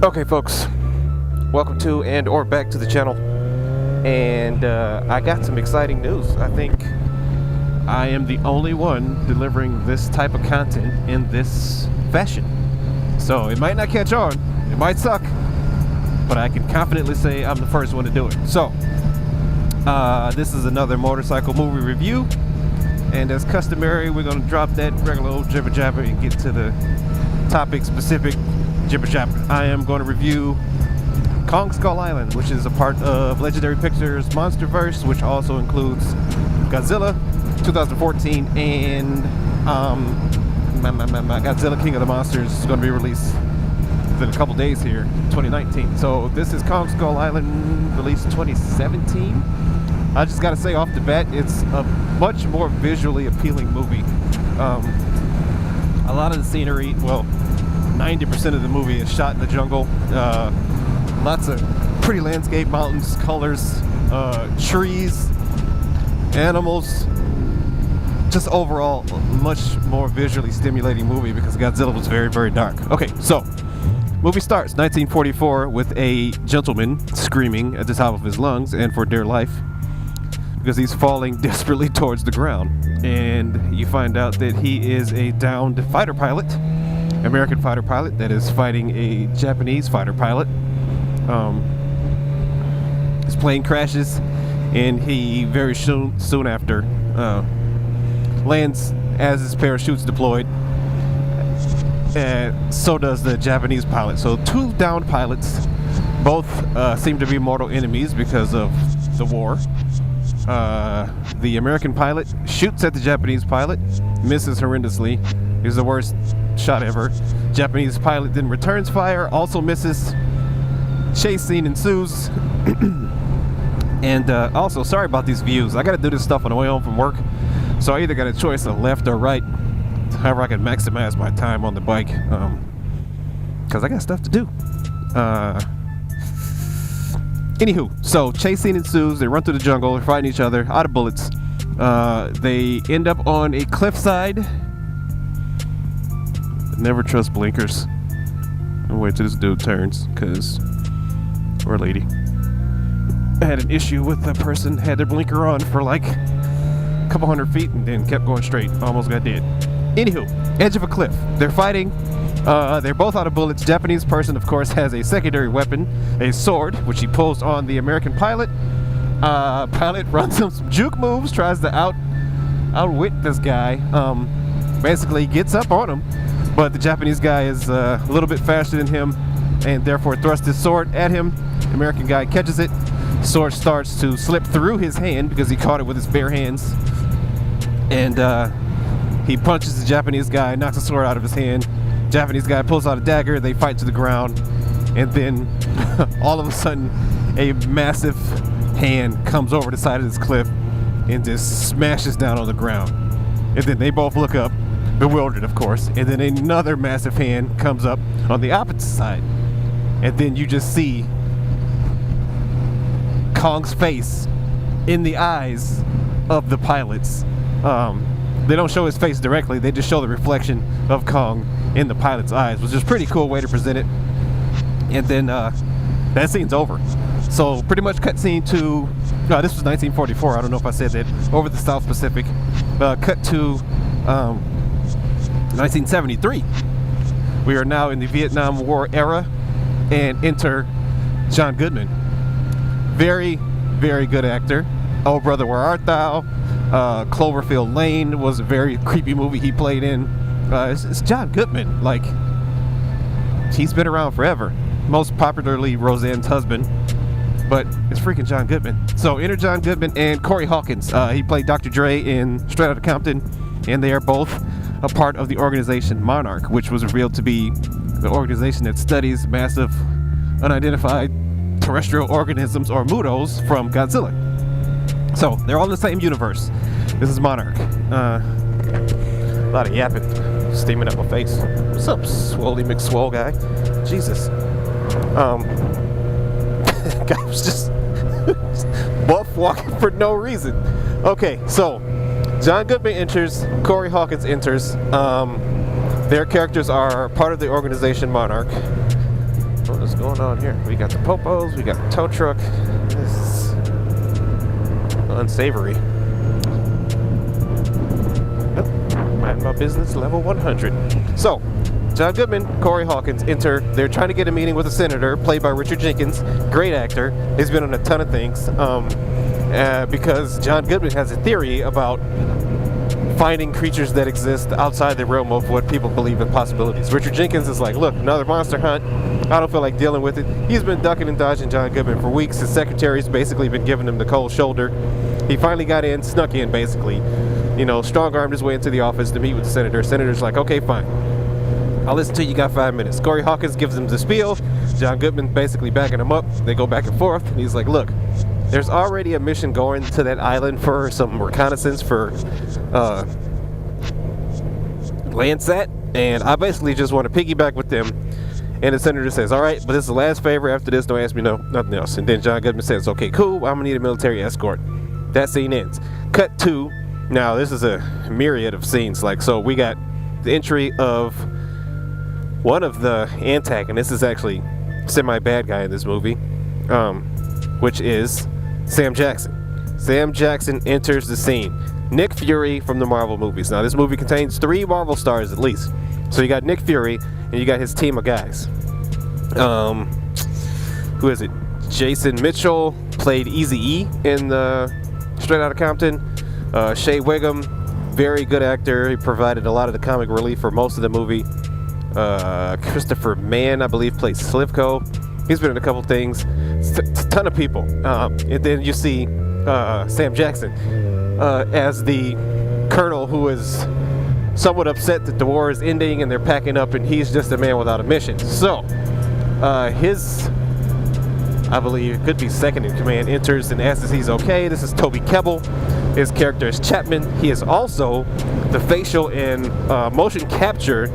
Okay folks, welcome to and or back to the channel, and I got some exciting news. I think I am the only one delivering this type of content in this fashion. So it might not catch on, it might suck, but I can confidently say I'm the first one to do it. So this is another motorcycle movie review, and as customary we're going to drop that regular old jibber jabber and get to the topic specific jibber jabber. I am going to review Kong Skull Island, which is a part of Legendary Pictures Monsterverse, which also includes Godzilla 2014 and Godzilla King of the Monsters is going to be released in a couple days here, 2019. So this is Kong Skull Island, released 2017. I just got to say off the bat, it's a much more visually appealing movie. A lot of the scenery, well, 90% of the movie is shot in the jungle. Lots of pretty landscape, mountains, colors, trees, animals. Just overall, a much more visually stimulating movie because Godzilla was very, very dark. Okay, so movie starts 1944 with a gentleman screaming at the top of his lungs and for dear life because he's falling desperately towards the ground. And you find out that he is a downed fighter pilot, American fighter pilot that is fighting a Japanese fighter pilot. His plane crashes, and he very soon after lands as his parachute's deployed, and so does the Japanese pilot. So two downed pilots, both seem to be mortal enemies because of the war. The American pilot shoots at the Japanese pilot, misses horrendously. He's the worst shot ever. Japanese pilot then returns fire, also misses. Chase scene ensues. And also, sorry about these views. I gotta do this stuff on the way home from work, so I either got a choice of left or right, however I can maximize my time on the bike, because I got stuff to do. Anywho, so chase scene ensues. They run through the jungle, they're fighting each other, out of bullets. They end up on a cliffside. Never trust blinkers. I'll wait till this dude turns, or lady. I had an issue with the person had their blinker on for like a couple hundred feet and then kept going straight. Almost got dead. Anywho, edge of a cliff. They're fighting. They're both out of bullets. Japanese person, of course, has a secondary weapon, a sword, which he pulls on the American pilot. Pilot runs some juke moves, tries to outwit this guy. Basically gets up on him, but the Japanese guy is a little bit faster than him and therefore thrusts his sword at him. The American guy catches it. Sword starts to slip through his hand because he caught it with his bare hands, and he punches the Japanese guy, knocks the sword out of his hand. Japanese guy pulls out a dagger. They fight to the ground, and then all of a sudden a massive hand comes over the side of this cliff and just smashes down on the ground. And then they both look up, bewildered of course, and then another massive hand comes up on the opposite side, and then you just see Kong's face in the eyes of the pilots. They don't show his face directly, they just show the reflection of Kong in the pilot's eyes, which is a pretty cool way to present it. And then that scene's over. So pretty much cut scene to, this was 1944, I don't know if I said that, over the South Pacific. Cut to 1973. We are now in the Vietnam War era, and enter John Goodman. Very, very good actor. Oh Brother, Where Art Thou? Cloverfield Lane was a very creepy movie he played in. It's John Goodman. Like, he's been around forever. Most popularly Roseanne's husband, but it's freaking John Goodman. So enter John Goodman and Corey Hawkins. He played Dr. Dre in Straight Outta Compton, and they are both a part of the organization Monarch, which was revealed to be the organization that studies massive unidentified terrestrial organisms, or MUTOs, from Godzilla. So they're all in the same universe. This is Monarch. A lot of yapping, steaming up my face. What's up, Swoley McSwole guy? Jesus. Guy was just buff walking for no reason. Okay, so John Goodman enters, Corey Hawkins enters. Their characters are part of the organization Monarch. What is going on here? We got the popos, we got the tow truck. This is unsavory. Nope. Mind my business, level 100. So, John Goodman, Corey Hawkins enter. They're trying to get a meeting with a senator, played by Richard Jenkins. Great actor. He's been on a ton of things. Because John Goodman has a theory about finding creatures that exist outside the realm of what people believe in possibilities. Richard Jenkins is like, look, another monster hunt. I don't feel like dealing with it. He's been ducking and dodging John Goodman for weeks. His secretary's basically been giving him the cold shoulder. He finally got in, snuck in basically. You know, strong-armed his way into the office to meet with the senator. Senator's like, okay, fine. I'll listen to you, got 5 minutes. Corey Hawkins gives him the spiel. John Goodman basically backing him up. They go back and forth. And he's like, look, there's already a mission going to that island for some reconnaissance for Landsat, and I basically just want to piggyback with them. And the senator says, all right, but this is the last favor. After this, don't ask me nothing else. And then John Goodman says, okay, cool, I'm gonna need a military escort. That scene ends. Cut to, now this is a myriad of scenes. Like, so we got the entry of one of the antagonists, is actually semi-bad guy in this movie, which is Sam Jackson. Sam Jackson enters the scene. Nick Fury from the Marvel movies. Now, this movie contains 3 Marvel stars at least. So you got Nick Fury, and you got his team of guys. Who is it? Jason Mitchell played Eazy-E in Straight Outta Compton. Shea Wiggum, very good actor. He provided a lot of the comic relief for most of the movie. Christopher Mann, I believe, plays Slivko. He's been in a couple things. It's a ton of people. And then you see Sam Jackson as the colonel who is somewhat upset that the war is ending and they're packing up and he's just a man without a mission. So, his, I believe, could be second in command, enters and asks if he's okay. This is Toby Kebbell. His character is Chapman. He is also the facial and motion capture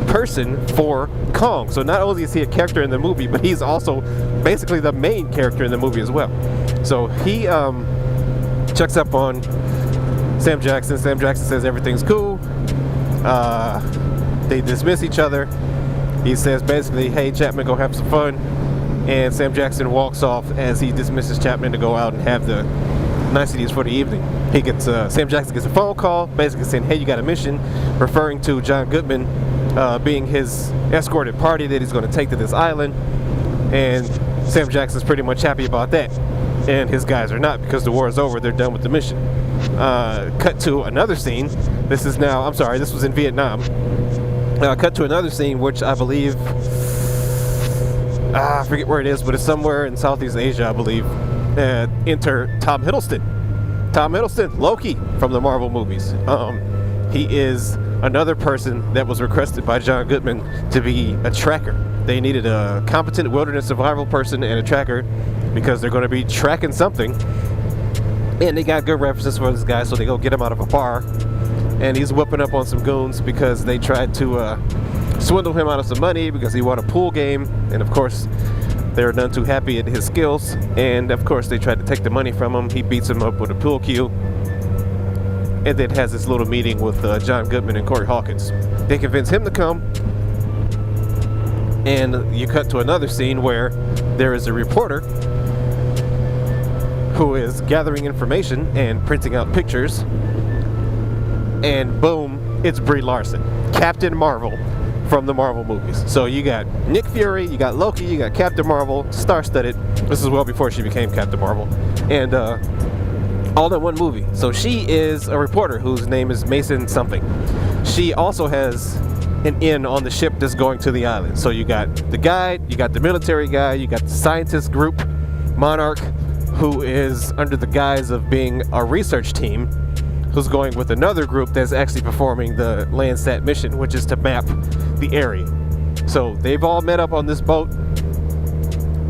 person for Kong. So not only is he a character in the movie, but he's also basically the main character in the movie as well. So he checks up on Sam Jackson. Sam Jackson says everything's cool. They dismiss each other. He says basically, hey, Chapman, go have some fun. And Sam Jackson walks off as he dismisses Chapman to go out and have the niceties for the evening. He gets Sam Jackson gets a phone call basically saying, hey, you got a mission, referring to John Goodman being his escorted party that he's going to take to this island. And Sam Jackson's pretty much happy about that, and his guys are not, because the war is over. They're done with the mission. Cut to another scene. This is now, I'm sorry, this was in Vietnam. Cut to another scene, which I believe, I forget where it is, but it's somewhere in Southeast Asia, I believe. Enter Tom Hiddleston. Tom Hiddleston, Loki from the Marvel movies. He is another person that was requested by John Goodman to be a tracker. They needed a competent wilderness survival person and a tracker because they're going to be tracking something. And they got good references for this guy, so they go get him out of a bar. And he's whipping up on some goons because they tried to swindle him out of some money because he won a pool game. And of course, they were none too happy at his skills. And of course, they tried to take the money from him. He beats him up with a pool cue. And then has this little meeting with John Goodman and Corey Hawkins. They convince him to come. And you cut to another scene where there is a reporter who is gathering information and printing out pictures. And boom, it's Brie Larson, Captain Marvel from the Marvel movies. So you got Nick Fury, you got Loki, you got Captain Marvel, star-studded. This is well before she became Captain Marvel. And all in one movie. So she is a reporter whose name is Mason something. She also has an inn on the ship that's going to the island. So you got the guide, you got the military guy, you got the scientist group, Monarch, who is under the guise of being a research team, who's going with another group that's actually performing the Landsat mission, which is to map the area. So they've all met up on this boat,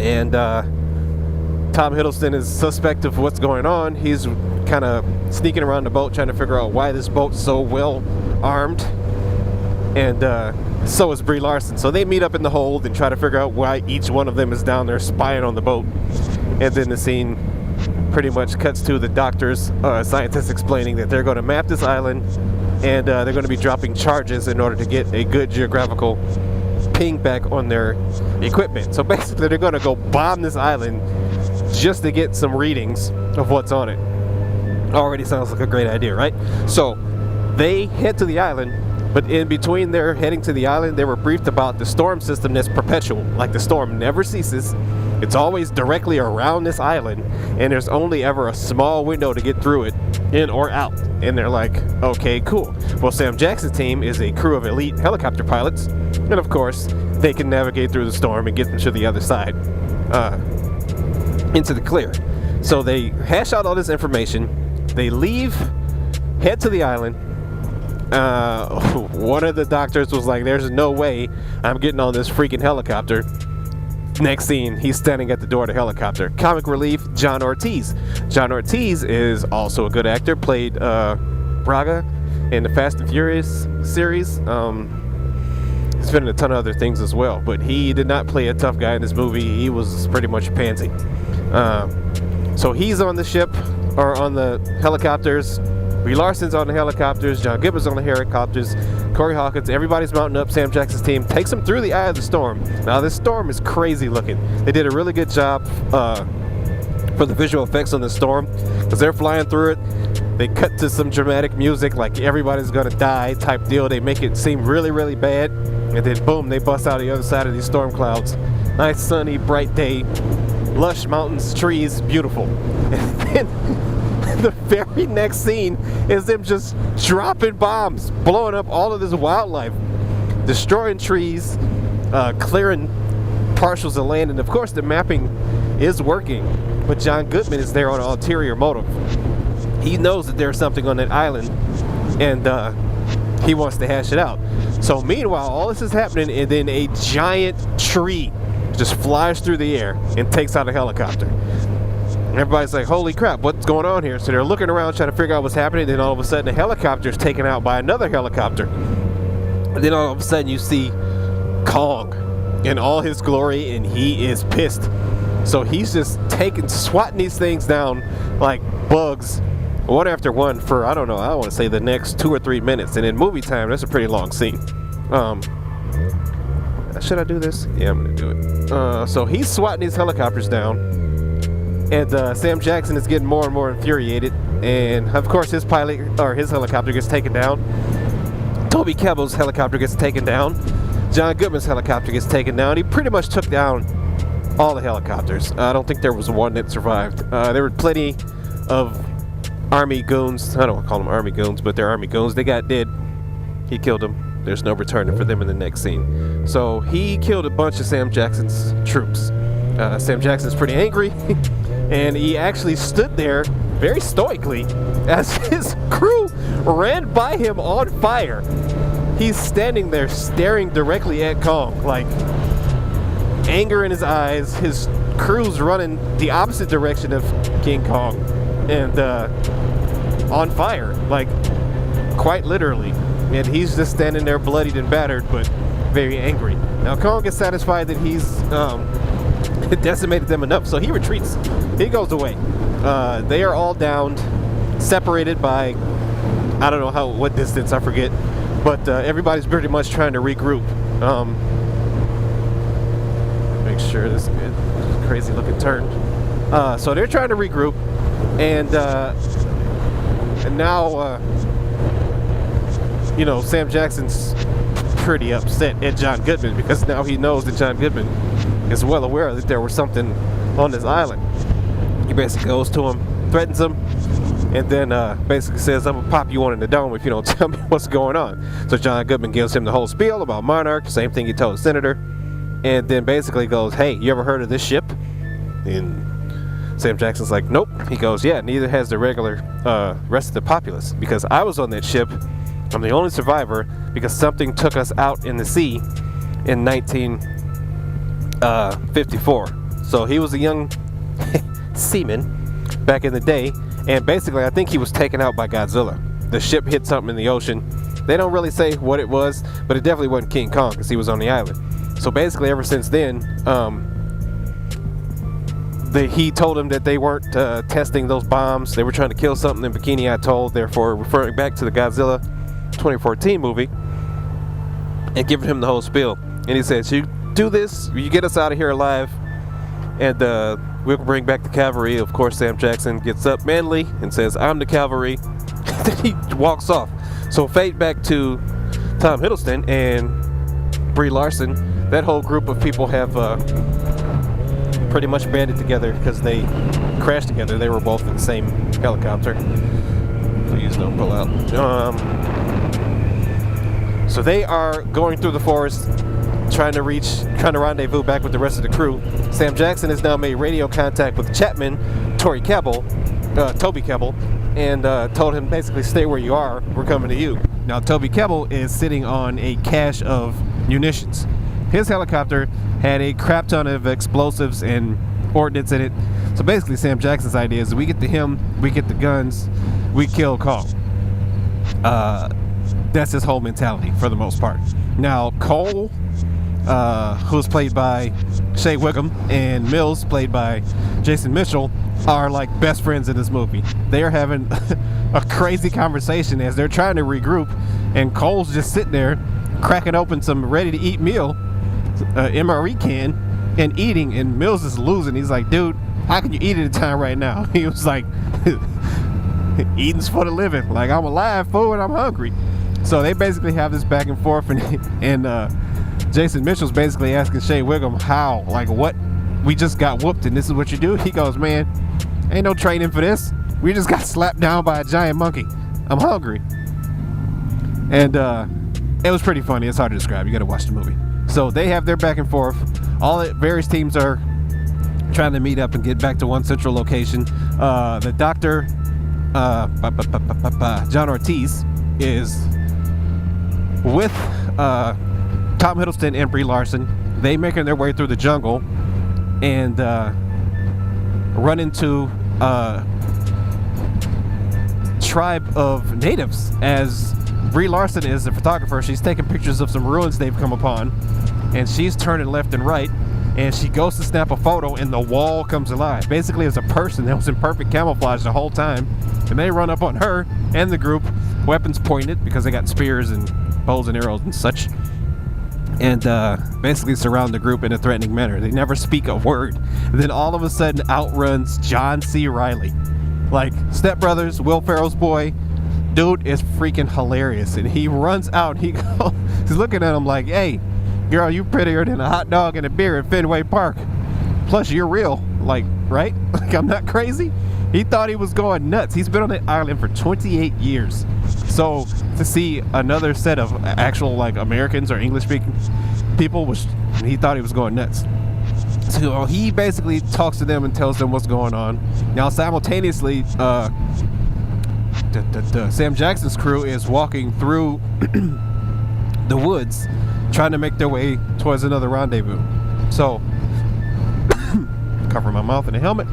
and Tom Hiddleston is suspect of what's going on. He's kind of sneaking around the boat trying to figure out why this boat's so well armed. And so is Brie Larson. So they meet up in the hold and try to figure out why each one of them is down there spying on the boat. And then the scene pretty much cuts to the doctors, scientists explaining that they're going to map this island, and they're going to be dropping charges in order to get a good geographical ping back on their equipment. So basically they're going to go bomb this island just to get some readings of what's on it. Already sounds like a great idea, right? So they head to the island, but in between their heading to the island, they were briefed about the storm system that's perpetual. Like, the storm never ceases. It's always directly around this island, and there's only ever a small window to get through it, in or out. And they're like, okay, cool. Well, Sam Jackson's team is a crew of elite helicopter pilots, and of course, they can navigate through the storm and get them to the other side, into the clear. So they hash out all this information. They leave, head to the island. One of the doctors was like, there's no way I'm getting on this freaking helicopter. Next scene, he's standing at the door of the helicopter. Comic relief, John Ortiz. John Ortiz is also a good actor, played Braga in the Fast and Furious series. He's been in a ton of other things as well, but he did not play a tough guy in this movie. He was pretty much a pansy. So he's on the ship, or on the helicopters. Brie Larson's on the helicopters, John Goodman's on the helicopters, Corey Hawkins, everybody's mounting up. Sam Jackson's team takes them through the eye of the storm. Now, this storm is crazy looking. They did a really good job for the visual effects on the storm, because they're flying through it. They cut to some dramatic music, like everybody's gonna die type deal. They make it seem really, really bad, and then boom, they bust out the other side of these storm clouds. Nice, sunny, bright day, lush mountains, trees, beautiful. And then the very next scene is them just dropping bombs, blowing up all of this wildlife, destroying trees, clearing partials of land, and of course the mapping is working, but John Goodman is there on an ulterior motive. He knows that there's something on that island, and he wants to hash it out. So meanwhile, all this is happening, and then a giant tree just flies through the air and takes out a helicopter. Everybody's like, holy crap, what's going on here? So they're looking around trying to figure out what's happening. Then all of a sudden a helicopter is taken out by another helicopter. And then all of a sudden you see Kong in all his glory, and he is pissed. So he's just swatting these things down like bugs, one after one, for, I don't know, I want to say the next 2 or 3 minutes. And in movie time, that's a pretty long scene. Should I do this? Yeah, I'm gonna do it. So he's swatting these helicopters down. And Sam Jackson is getting more and more infuriated, and of course his helicopter gets taken down. Toby Kebbell's helicopter gets taken down. John Goodman's helicopter gets taken down. He pretty much took down all the helicopters. I don't think there was one that survived. There were plenty of army goons. I don't want to call them army goons, but they're army goons. They got dead. He killed them. There's no returning for them in the next scene. So he killed a bunch of Sam Jackson's troops. Sam Jackson's pretty angry. And he actually stood there very stoically as his crew ran by him on fire. He's standing there staring directly at Kong, like anger in his eyes. His crew's running the opposite direction of King Kong, and on fire, like quite literally. And he's just standing there bloodied and battered, but very angry. Now Kong is satisfied that he's decimated them enough, so he retreats. He goes away. They are all downed, separated by, I don't know what distance, I forget, but everybody's pretty much trying to regroup. Make sure this is good. Crazy looking turn. So they're trying to regroup, and now Sam Jackson's pretty upset at John Goodman, because now he knows that John Goodman is well aware that there was something on this island. He basically goes to him, threatens him, and then basically says, I'm gonna pop you one in the dome if you don't tell me what's going on. So John Goodman gives him the whole spiel about Monarch, same thing he told the senator, and then basically goes, hey, you ever heard of this ship? And Sam Jackson's like, nope. He goes, yeah, neither has the regular rest of the populace, because I was on that ship. I'm the only survivor because something took us out in the sea in 1954. So he was a young seaman back in the day, and basically I think he was taken out by Godzilla. The ship hit something in the ocean. They don't really say what it was, but it definitely wasn't King Kong, because he was on the island. So basically ever since then, he told him that they weren't testing those bombs. They were trying to kill something in Bikini Atoll, therefore referring back to the Godzilla 2014 movie and giving him the whole spiel. And he says, you do this, you get us out of here alive, and we'll bring back the cavalry. Of course, Sam Jackson gets up manly and says, I'm the cavalry. Then he walks off. So fade back to Tom Hiddleston and Brie Larson. That whole group of people have pretty much banded together because they crashed together. They were both in the same helicopter. Please don't pull out. So they are going through the forest, trying to rendezvous back with the rest of the crew. Sam Jackson has now made radio contact with Chapman, Toby Kebbell, and told him basically, stay where you are, we're coming to you. Now Toby Kebbell is sitting on a cache of munitions. His helicopter had a crap ton of explosives and ordnance in it. So basically Sam Jackson's idea is we get to him, we get the guns, we kill Cole. That's his whole mentality for the most part. Now Cole, who's played by Shea Wiggum, and Mills, played by Jason Mitchell, are like best friends in this movie. They are having a crazy conversation as they're trying to regroup, and Cole's just sitting there cracking open some ready-to-eat meal, MRE can, and eating, and Mills is losing. He's like, dude, how can you eat at a time right now? He was like, eating's for the living. Like, I'm alive, fool, and I'm hungry. So they basically have this back and forth, and Jason Mitchell's basically asking Shea Wiggum how, like, what, we just got whooped and this is what you do? He goes, man, ain't no training for this. We just got slapped down by a giant monkey. I'm hungry. And it was pretty funny. It's hard to describe. You gotta watch the movie. So they have their back and forth. Various teams are trying to meet up and get back to one central location. The doctor, John Ortiz, is with Tom Hiddleston and Brie Larson. They making their way through the jungle and run into a tribe of natives. As Brie Larson is a photographer, she's taking pictures of some ruins they've come upon, and she's turning left and right, and she goes to snap a photo and the wall comes alive. Basically, it's a person that was in perfect camouflage the whole time, and they run up on her and the group, weapons pointed because they got spears and bows and arrows and such, and basically surround the group in a threatening manner. They never speak a word. And then all of a sudden outruns John C. Reilly. Like, Step Brothers, Will Ferrell's boy. Dude is freaking hilarious. And he runs out. He's looking at him like, hey, girl, you prettier than a hot dog and a beer at Fenway Park. Plus, you're real. Like, right? Like, I'm not crazy. He thought he was going nuts. He's been on the island for 28 years. So to see another set of actual like Americans or English speaking people, he thought he was going nuts. So he basically talks to them and tells them what's going on. Now simultaneously, Sam Jackson's crew is walking through the woods trying to make their way towards another rendezvous. So cover my mouth in a helmet.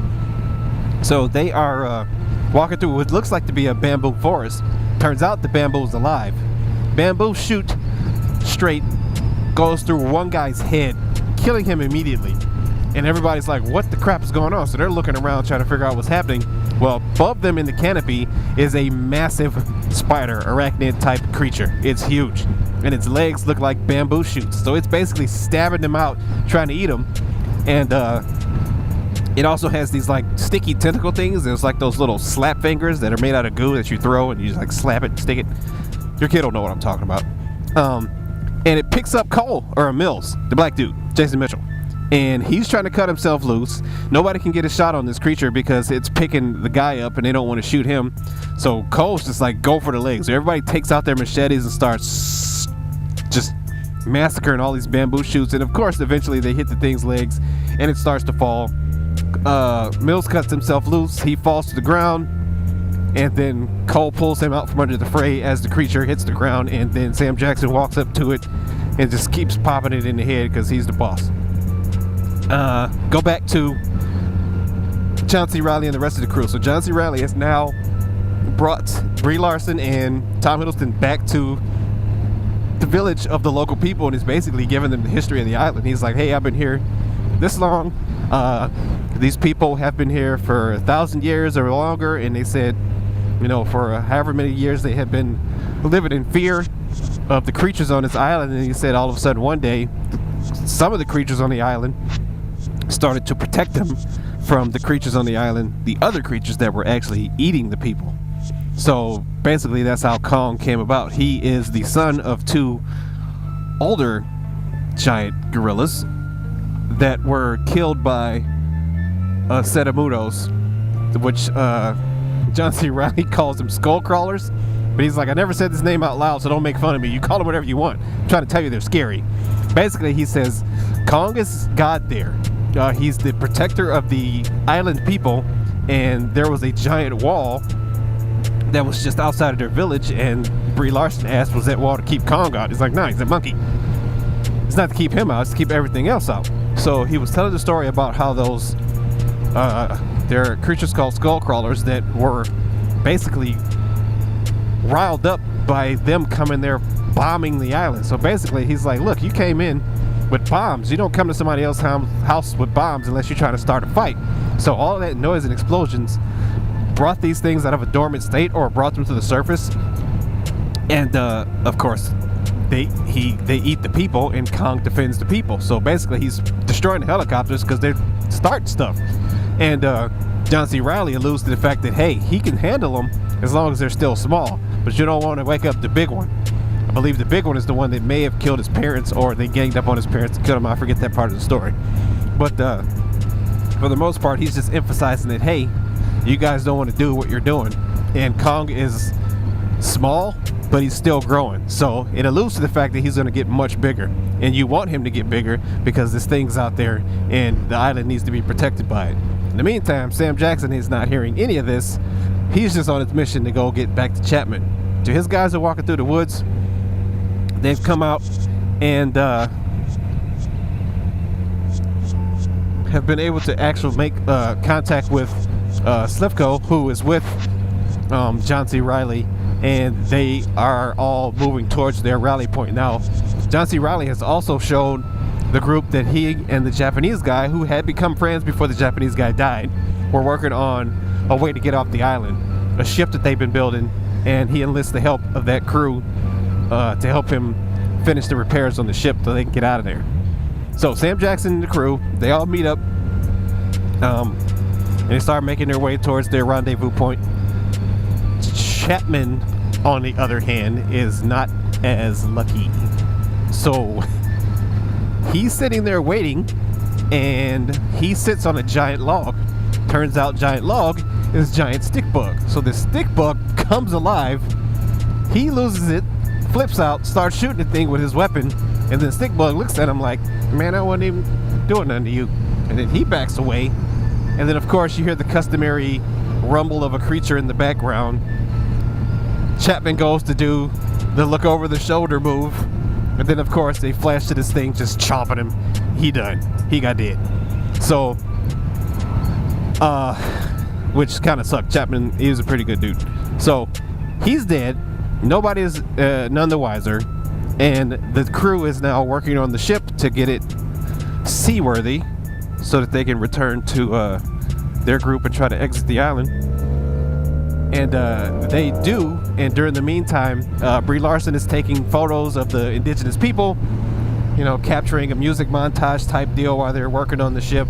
So they are walking through what looks like to be a bamboo forest. Turns out the bamboo is alive. Bamboo shoot straight goes through one guy's head, killing him immediately. And everybody's like, what the crap is going on? So they're looking around trying to figure out what's happening. Well, above them in the canopy is a massive spider, arachnid type creature. It's huge. And its legs look like bamboo shoots. So it's basically stabbing them out, trying to eat them. And it also has these like sticky tentacle things. There's like those little slap fingers that are made out of goo that you throw and you just like slap it and stick it. Your kid will know what I'm talking about. And it picks up Cole, or Mills, the black dude, Jason Mitchell. And he's trying to cut himself loose. Nobody can get a shot on this creature because it's picking the guy up and they don't want to shoot him. So Cole's just like, go for the legs. So everybody takes out their machetes and starts just massacring all these bamboo shoots. And of course, eventually they hit the thing's legs and it starts to fall. Mills cuts himself loose. He falls to the ground. And then Cole pulls him out from under the fray as the creature hits the ground. And then Sam Jackson walks up to it and just keeps popping it in the head because he's the boss. Go back to John C. Reilly and the rest of the crew. So John C. Reilly has now brought Brie Larson and Tom Hiddleston back to the village of the local people and is basically giving them the history of the island. He's like, hey, I've been here this long. These people have been here for 1,000 years or longer, and they said for however many years they had been living in fear of the creatures on this island. And he said all of a sudden one day, some of the creatures on the island started to protect them from the creatures on the island, the other creatures that were actually eating the people. So basically that's how Kong came about. He is the son of two older giant gorillas that were killed by a set of Mudos, which John C. Reilly calls them skull crawlers. But he's like, I never said this name out loud, so don't make fun of me. You call them whatever you want. I'm trying to tell you they're scary. Basically, he says Kong is God there. He's the protector of the island people, and there was a giant wall that was just outside of their village, and Brie Larson asked, was that wall to keep Kong out? He's like, nah, he's a monkey. It's not to keep him out, it's to keep everything else out. So he was telling the story about how those there are creatures called skull crawlers that were basically riled up by them coming there bombing the island. So basically he's like, look, you came in with bombs. You don't come to somebody else's house with bombs unless you're trying to start a fight. So all of that noise and explosions brought these things out of a dormant state or brought them to the surface. And of course they eat the people, and Kong defends the people. So basically he's destroying the helicopters because they're starting stuff. And John C. Reilly alludes to the fact that, hey, he can handle them as long as they're still small, but you don't want to wake up the big one. I believe the big one is the one that may have killed his parents, or they ganged up on his parents and killed him. I forget that part of the story. But for the most part, he's just emphasizing that, hey, you guys don't want to do what you're doing. And Kong is small, but he's still growing. So it alludes to the fact that he's going to get much bigger. And you want him to get bigger because this thing's out there and the island needs to be protected by it. In the meantime, Sam Jackson is not hearing any of this. He's just on his mission to go get back to Chapman. To his guys are walking through the woods. They've come out and have been able to actually make contact with Slivko, who is with John C. Reilly, and they are all moving towards their rally point. Now, John C. Reilly has also shown the group that he and the Japanese guy, who had become friends before the Japanese guy died, were working on a way to get off the island, a ship that they've been building, and he enlists the help of that crew to help him finish the repairs on the ship so they can get out of there. So Sam Jackson and the crew, they all meet up, and they start making their way towards their rendezvous point. Chapman, on the other hand, is not as lucky. So he's sitting there waiting, and he sits on a giant log. Turns out giant log is giant stick bug. So the stick bug comes alive, he loses it, flips out, starts shooting the thing with his weapon, and then stick bug looks at him like, man, I wasn't even doing nothing to you. And then he backs away, and then of course you hear the customary rumble of a creature in the background. Chapman goes to do the look over the shoulder move, and then of course they flash to this thing just chopping him. He done. He got dead. So which kind of sucked. Chapman, he was a pretty good dude. So he's dead. Nobody is none the wiser, and the crew is now working on the ship to get it seaworthy so that they can return to their group and try to exit the island. And they do, and during the meantime, Brie Larson is taking photos of the indigenous people, capturing a music montage type deal while they're working on the ship.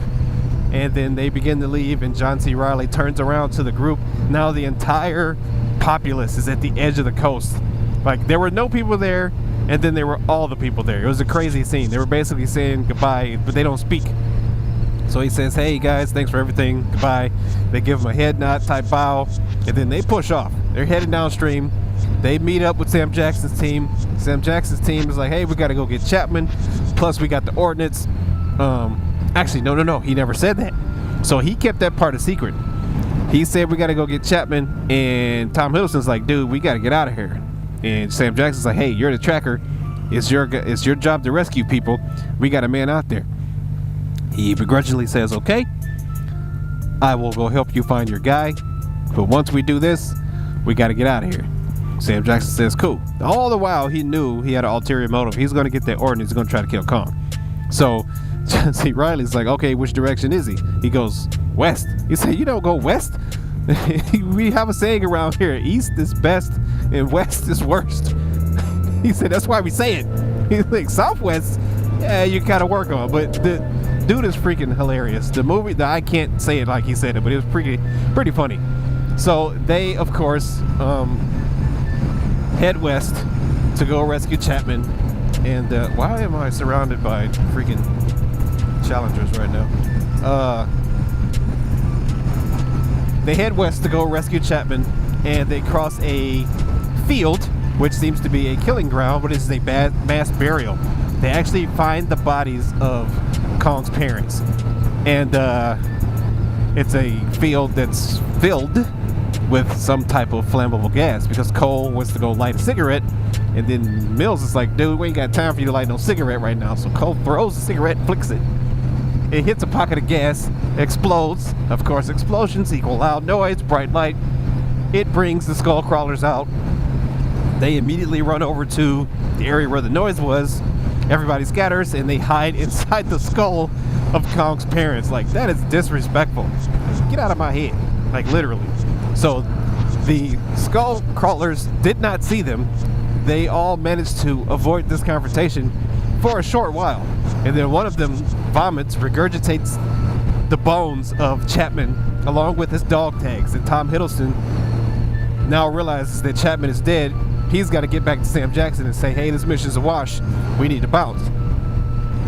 And then they begin to leave, and John C. Reilly turns around to the group. Now the entire populace is at the edge of the coast. Like, there were no people there, and then there were all the people there. It was a crazy scene. They were basically saying goodbye, but they don't speak. So he says, hey guys, thanks for everything, goodbye. They give him a head nod type bow, and then they push off. They're heading downstream. They meet up with Sam Jackson's team. Sam Jackson's team is like, hey, we got to go get Chapman. Plus, we got the ordnance. Actually, no, he never said that. So he kept that part a secret. He said, we got to go get Chapman, and Tom Hiddleston's like, dude, we got to get out of here. And Sam Jackson's like, hey, you're the tracker. It's your job to rescue people. We got a man out there. He begrudgingly says, okay, I will go help you find your guy. But once we do this, we got to get out of here. Sam Jackson says, cool. All the while, he knew he had an ulterior motive. He's going to get that ordnance. He's going to try to kill Kong. So John C. Reilly's like, okay, which direction is he? He goes, west. He said, you don't go west? We have a saying around here: East is best and West is worst. He said that's why we say it. He's like, Southwest, yeah, you gotta work on. But the dude is freaking hilarious. The movie, I can't say it like he said it, but it was pretty funny. So they, of course, head west to go rescue Chapman. And why am I surrounded by freaking challengers right now? They head west to go rescue Chapman, and they cross a field, which seems to be a killing ground, but it's a mass burial. They actually find the bodies of Kong's parents, and it's a field that's filled with some type of flammable gas, because Cole wants to go light a cigarette, and then Mills is like, dude, we ain't got time for you to light no cigarette right now. So Cole throws the cigarette, flicks it. It hits a pocket of gas, explodes. Of course, explosions equal loud noise, bright light. It brings the skull crawlers out. They immediately run over to the area where the noise was. Everybody scatters, and they hide inside the skull of Kong's parents. Like, that is disrespectful. Get out of my head. Like, literally. So the skull crawlers did not see them. They all managed to avoid this confrontation for a short while, and then one of them vomits, regurgitates the bones of Chapman along with his dog tags, and Tom Hiddleston now realizes that Chapman is dead. He's got to get back to Sam Jackson and say, hey, this mission's a wash, we need to bounce.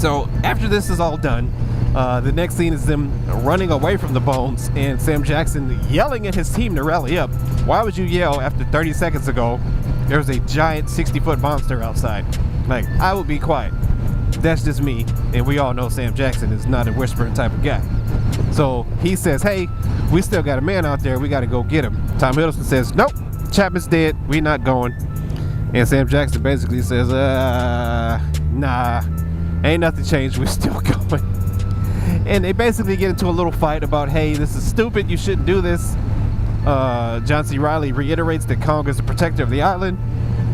So after this is all done, the next scene is them running away from the bones, and Sam Jackson yelling at his team to rally up. Why would you yell after 30 seconds ago there was a giant 60-foot monster outside? Like, I would be quiet. That's just me, and we all know Sam Jackson is not a whispering type of guy. So he says, hey, we still got a man out there, we got to go get him. Tom Hiddleston says, nope, Chapman's dead, we not going. And Sam Jackson basically says, nah, ain't nothing changed, we're still going. And they basically get into a little fight about, hey, this is stupid, you shouldn't do this. John C. Reilly reiterates that Kong is the protector of the island.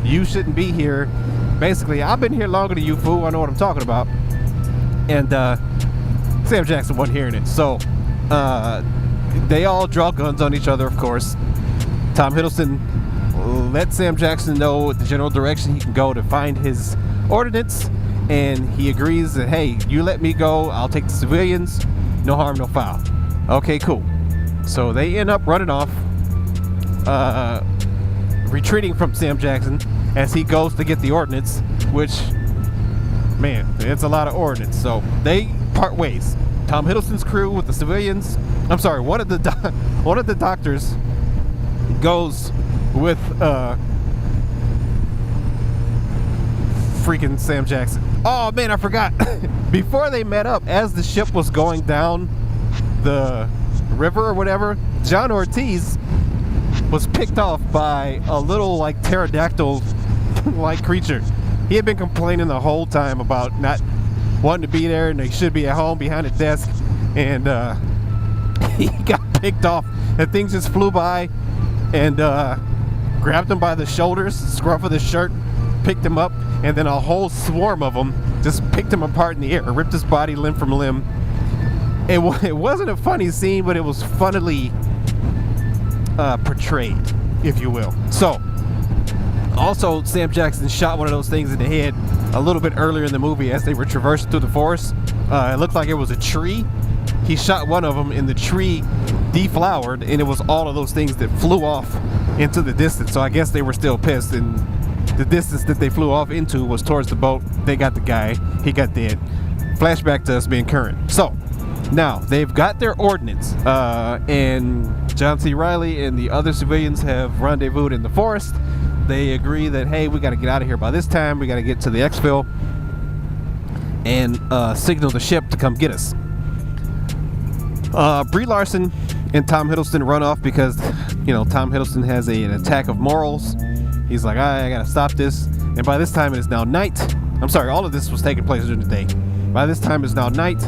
You shouldn't be here. Basically, I've been here longer than you, fool. I know what I'm talking about. And Sam Jackson wasn't hearing it. So they all draw guns on each other, of course. Tom Hiddleston lets Sam Jackson know the general direction he can go to find his ordnance. And he agrees that, hey, you let me go, I'll take the civilians, no harm, no foul. Okay, cool. So they end up running off, retreating from Sam Jackson as he goes to get the ordnance, which, man, it's a lot of ordnance. So they part ways. Tom Hiddleston's crew with the civilians, I'm sorry, one of the doctors goes with freaking Sam Jackson. Oh man, I forgot. Before they met up, as the ship was going down the river or whatever, John Ortiz was picked off by a little like pterodactyl like creature. He had been complaining the whole time about not wanting to be there and they should be at home behind a desk, and he got picked off. And things just flew by and grabbed him by the shoulders, scruff of the shirt, picked him up, and then a whole swarm of them just picked him apart in the air, ripped his body limb from limb. It wasn't a funny scene, but it was funnily portrayed, if you will. So, also, Sam Jackson shot one of those things in the head a little bit earlier in the movie as they were traversing through the forest. It looked like it was a tree. He shot one of them, and the tree deflowered, and it was all of those things that flew off into the distance. So I guess they were still pissed, and the distance that they flew off into was towards the boat. They got the guy. He got dead. Flashback to us being current. So, now, they've got their ordnance, and John C. Reilly and the other civilians have rendezvoused in the forest. They agree that, hey, we got to get out of here by this time. We got to get to the exfil and signal the ship to come get us. Brie Larson and Tom Hiddleston run off because, you know, Tom Hiddleston has an attack of morals. He's like, I got to stop this. And by this time, it is now night. I'm sorry, all of this was taking place during the day. By this time, it's now night.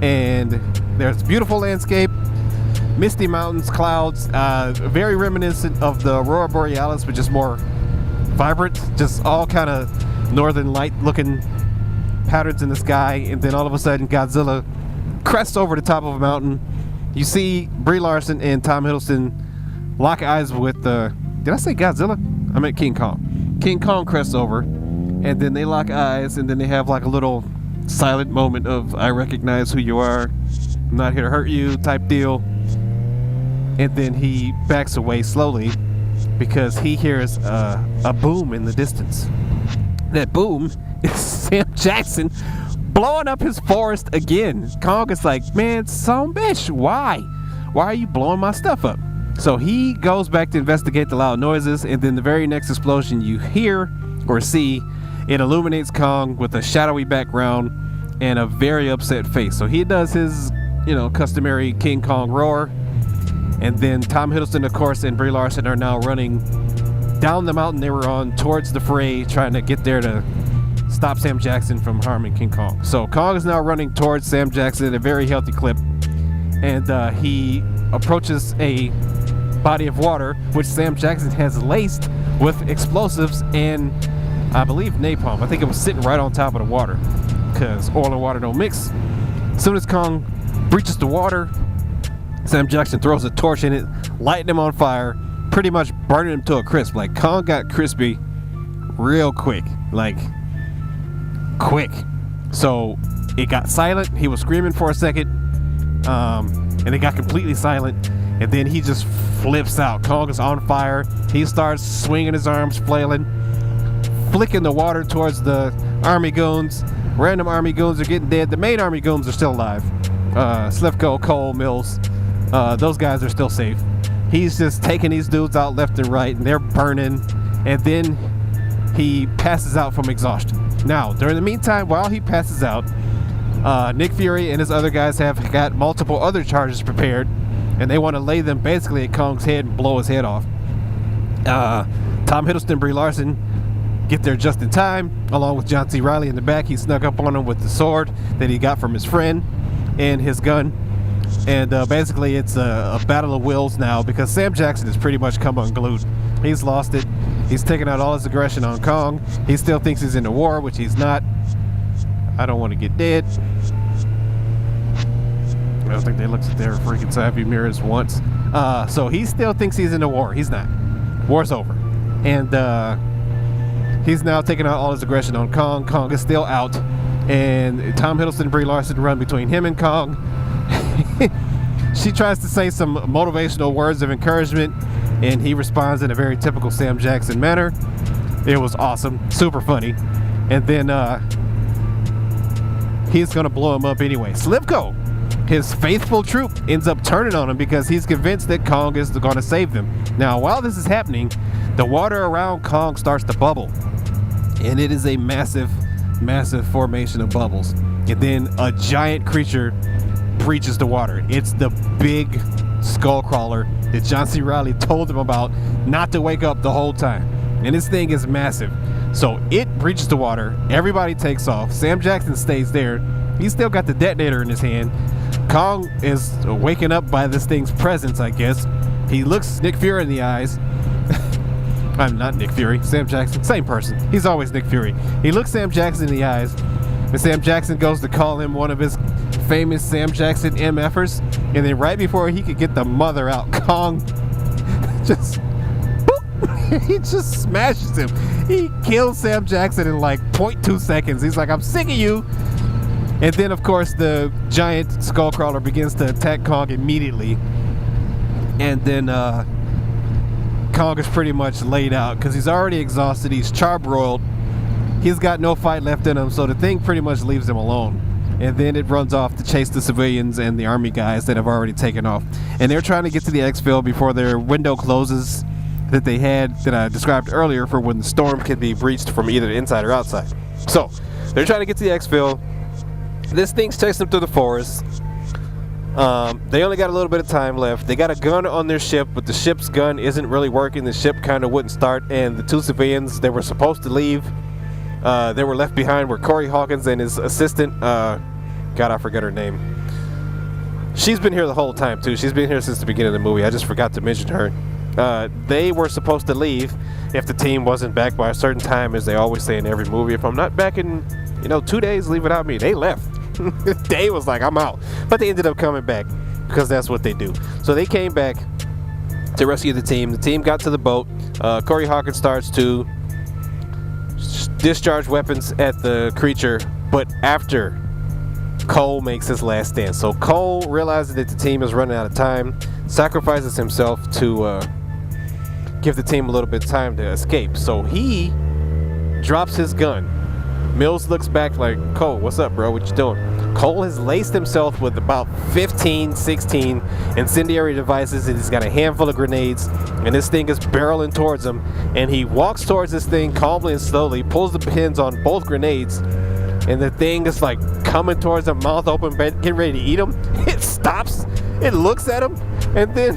And there's beautiful landscape, misty mountains, clouds, very reminiscent of the Aurora Borealis, but just more vibrant, just all kind of northern light looking patterns in the sky. And then all of a sudden Godzilla crests over the top of a mountain, you see Brie Larson and Tom Hiddleston lock eyes with did I say Godzilla? I meant King Kong. King Kong crests over, and then they lock eyes, and then they have like a little silent moment of I recognize who you are, I'm not here to hurt you type deal. And then he backs away slowly because he hears a boom in the distance. That boom is Sam Jackson blowing up his forest again. Kong is like, man, son bitch, why? Why are you blowing my stuff up? So he goes back to investigate the loud noises, and then the very next explosion you hear or see, it illuminates Kong with a shadowy background and a very upset face. So he does his, customary King Kong roar. And then Tom Hiddleston, of course, and Brie Larson are now running down the mountain they were on towards the fray, trying to get there to stop Sam Jackson from harming King Kong. So Kong is now running towards Sam Jackson at a very healthy clip, and he approaches a body of water, which Sam Jackson has laced with explosives and, I believe, napalm. I think it was sitting right on top of the water, because oil and water don't mix. As soon as Kong breaches the water, Sam Jackson throws a torch in it, lighting him on fire, pretty much burning him to a crisp. Like, Kong got crispy real quick. Like, quick. So, it got silent. He was screaming for a second, and it got completely silent. And then he just flips out. Kong is on fire. He starts swinging his arms, flailing, flicking the water towards the army goons. Random army goons are getting dead. The main army goons are still alive. Slivko, Cole, Mills. Those guys are still safe. He's just taking these dudes out left and right, and they're burning. And then he passes out from exhaustion. Now, during the meantime, while he passes out, Nick Fury and his other guys have got multiple other charges prepared, and they want to lay them basically at Kong's head and blow his head off. Tom Hiddleston and Brie Larson get there just in time, along with John C. Reilly in the back. He snuck up on him with the sword that he got from his friend and his gun. And basically it's a battle of wills now, because Sam Jackson has pretty much come unglued. He's lost it. He's taken out all his aggression on Kong. He still thinks he's in the war, which he's not. I don't want to get dead. I don't think they looked at their freaking side view mirrors once. So he still thinks he's in the war. He's not. War's over. And he's now taking out all his aggression on Kong. Kong is still out. And Tom Hiddleston and Brie Larson run between him and Kong. She tries to say some motivational words of encouragement, and he responds in a very typical Sam Jackson manner. It was awesome. Super funny. And then he's going to blow him up anyway. Slivko, his faithful troop, ends up turning on him because he's convinced that Kong is going to save them. Now, while this is happening, the water around Kong starts to bubble. And it is a massive, massive formation of bubbles. And then a giant creature breaches the water. It's the big skull crawler that John C. Reilly told him about not to wake up the whole time. And this thing is massive. So it breaches the water. Everybody takes off. Sam Jackson stays there. He's still got the detonator in his hand. Kong is waking up by this thing's presence, I guess. He looks Nick Fury in the eyes. I'm not Nick Fury. Sam Jackson. Same person. He's always Nick Fury. He looks Sam Jackson in the eyes. And Sam Jackson goes to call him one of his famous Sam Jackson MFers. And then right before he could get the mother out, Kong just... he just smashes him. He kills Sam Jackson in like 0.2 seconds. He's like, I'm sick of you. And then, of course, the giant skullcrawler begins to attack Kong immediately. And then Kong is pretty much laid out because he's already exhausted. He's charbroiled. He's got no fight left in him, so the thing pretty much leaves him alone. And then it runs off to chase the civilians and the army guys that have already taken off. And they're trying to get to the exfil before their window closes that they had, that I described earlier, for when the storm can be breached from either the inside or outside. So they're trying to get to the exfil. This thing's chasing them through the forest. They only got a little bit of time left. They got a gun on their ship, but the ship's gun isn't really working. The ship kind of wouldn't start, and the two civilians they were supposed to leave, they were left behind were Corey Hawkins and his assistant. God, I forget her name. She's been here the whole time too. She's been here since the beginning of the movie. I just forgot to mention her. They were supposed to leave if the team wasn't back by a certain time, as they always say in every movie. If I'm not back in 2 days, leave without me. They left. Dave was like, I'm out. But they ended up coming back. because that's what they do. So they came back to rescue the team. The team got to the boat. Corey Hawkins starts to discharge weapons at the creature, but after Cole makes his last stand. So Cole realizes that the team is running out of time, sacrifices himself to give the team a little bit of time to escape. So he drops his gun. Mills looks back like, Cole, what's up, bro? What you doing? Cole has laced himself with about 15, 16 incendiary devices, and he's got a handful of grenades, and this thing is barreling towards him, and he walks towards this thing calmly and slowly, pulls the pins on both grenades, and the thing is like coming towards him, mouth open, getting ready to eat him. It stops, it looks at him, and then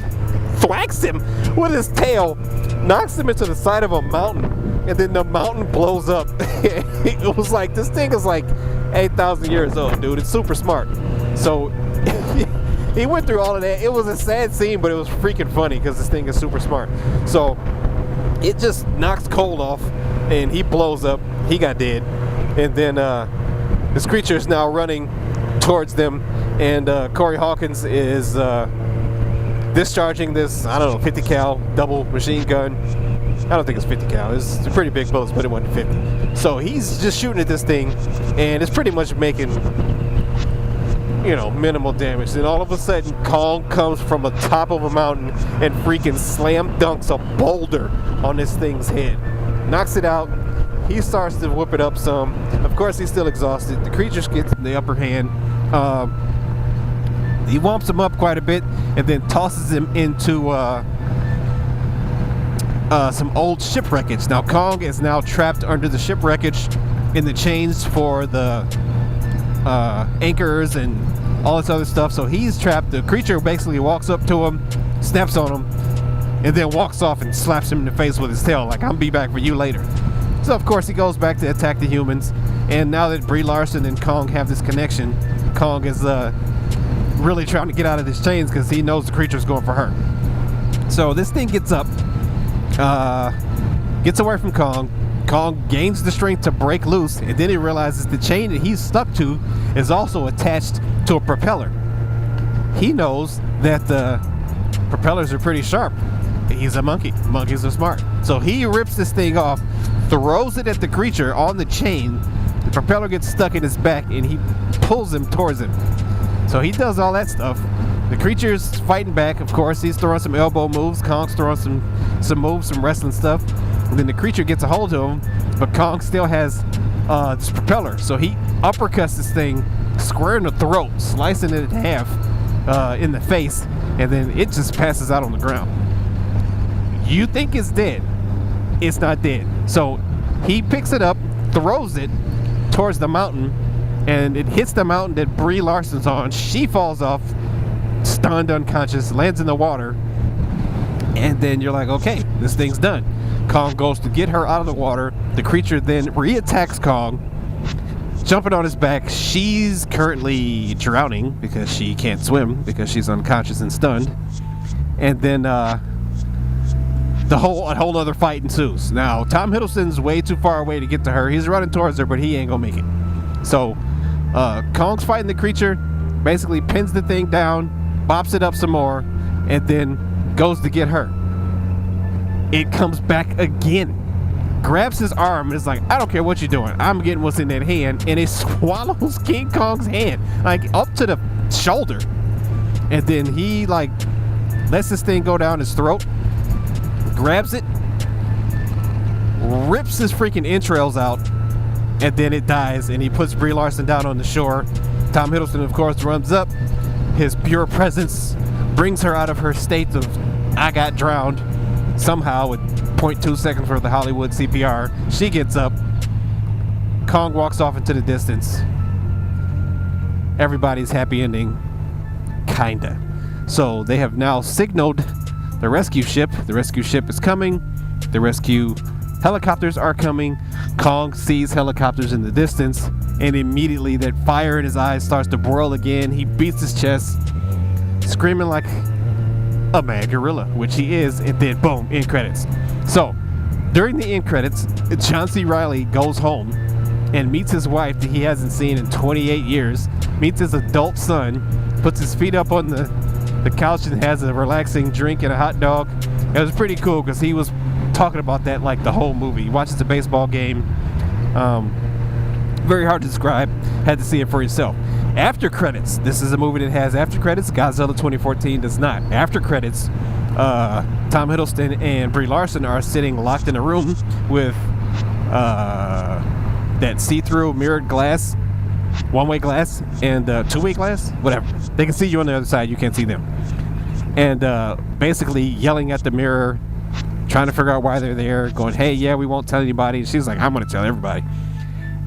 thwacks him with his tail, knocks him into the side of a mountain, and then the mountain blows up. It was like, this thing is like 8,000 years old, dude. It's super smart. So he went through all of that. It was a sad scene, but it was freaking funny because this thing is super smart. So it just knocks Cole off, and he blows up. He got dead. And then this creature is now running towards them, and Corey Hawkins is discharging this, I don't know, 50 cal double machine gun. I don't think it's 50 cal. It's pretty big bullets, but it wasn't 50. So he's just shooting at this thing, and it's pretty much making, you know, minimal damage. Then all of a sudden, Kong comes from the top of a mountain and freaking slam dunks a boulder on this thing's head. Knocks it out. He starts to whip it up some. Of course, he's still exhausted. The creature gets the upper hand. He whomps him up quite a bit and then tosses him into some old ship wreckage. Now Kong is now trapped under the ship wreckage in the chains for the anchors and all this other stuff. So he's trapped. The creature basically walks up to him, snaps on him, and then walks off and slaps him in the face with his tail like, I'll be back for you later. So of course he goes back to attack the humans, and now that Brie Larson and Kong have this connection, Kong is really trying to get out of his chains because he knows the creature's going for her. So this thing gets up, gets away from Kong. Kong gains the strength to break loose, and then he realizes the chain that he's stuck to is also attached to a propeller. He knows that the propellers are pretty sharp. He's a monkey. Monkeys are smart. So he rips this thing off, throws it at the creature on the chain. The propeller gets stuck in his back, and he pulls him towards him. So he does all that stuff. The creature's fighting back, of course. He's throwing some elbow moves. Kong's throwing some moves, some wrestling stuff. And then the creature gets a hold of him, but Kong still has this propeller. So he uppercuts this thing square in the throat, slicing it in half in the face, and then it just passes out on the ground. You think it's dead. It's not dead. So he picks it up, throws it towards the mountain, and it hits the mountain that Brie Larson's on. She falls off, stunned, unconscious, lands in the water, and then you're like, okay, this thing's done. Kong goes to get her out of the water. The creature then re-attacks Kong, jumping on his back. She's currently drowning because she can't swim because she's unconscious and stunned. And then a whole other fight ensues. Now, Tom Hiddleston's way too far away to get to her. He's running towards her, but he ain't gonna make it. So Kong's fighting the creature, basically pins the thing down, bops it up some more, and then goes to get her. It comes back again, grabs his arm, and is like, I don't care what you're doing, I'm getting what's in that hand, and it swallows King Kong's hand, like up to the shoulder. And then he like lets this thing go down his throat, grabs it, rips his freaking entrails out, and then it dies, and he puts Brie Larson down on the shore. Tom Hiddleston, of course, runs up. His pure presence brings her out of her state of I got drowned somehow with 0.2 seconds worth of Hollywood CPR. She gets up. Kong walks off into the distance. Everybody's happy ending. Kinda. So they have now signaled the rescue ship. The rescue ship is coming. The rescue helicopters are coming. Kong sees helicopters in the distance, and immediately that fire in his eyes starts to boil again. He beats his chest, screaming like a mad gorilla, which he is, and then boom, end credits. So during the end credits, John C. Reilly goes home and meets his wife that he hasn't seen in 28 years, meets his adult son, puts his feet up on the the couch and has a relaxing drink and a hot dog. It was pretty cool because he was talking about that like the whole movie. He watches the baseball game. Very hard to describe. Had to see it for yourself. After credits. This is a movie that has after credits. Godzilla 2014 does not. After credits, Tom Hiddleston and Brie Larson are sitting locked in a room with that see-through mirrored glass, one-way glass, and two-way glass, whatever. They can see you on the other side. You can't see them. And basically yelling at the mirror, trying to figure out why they're there, going, hey, yeah, we won't tell anybody. She's like, I'm going to tell everybody.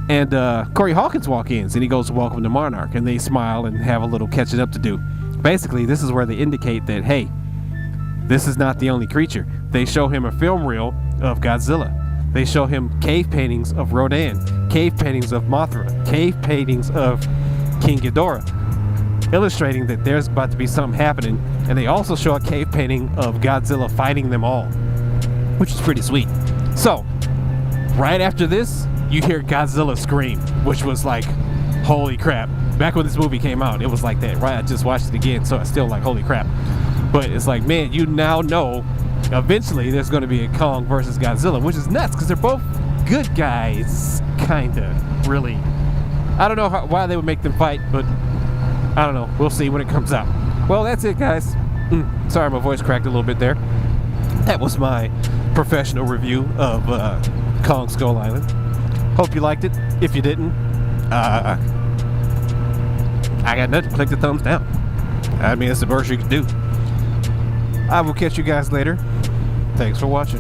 And Corey Hawkins walks in, and he goes, welcome to Monarch, and they smile and have a little catching up to do. Basically, this is where they indicate that, hey, this is not the only creature. They show him a film reel of Godzilla. They show him cave paintings of Rodan, cave paintings of Mothra, cave paintings of King Ghidorah, illustrating that there's about to be something happening. And they also show a cave painting of Godzilla fighting them all, which is pretty sweet. So, right after this, you hear Godzilla scream, which was like, holy crap. Back when this movie came out, it was like that, right? I just watched it again, so it's still like, holy crap. But it's like, man, you now know eventually there's going to be a Kong versus Godzilla, which is nuts because they're both good guys, kind of, really. I don't know why they would make them fight, but I don't know. We'll see when it comes out. Well, that's it, guys. Sorry, my voice cracked a little bit there. That was my professional review of Kong Skull Island. Hope you liked it. If you didn't, I got nothing. Click the thumbs down. I mean, it's the worst you can do. I will catch you guys later. Thanks for watching.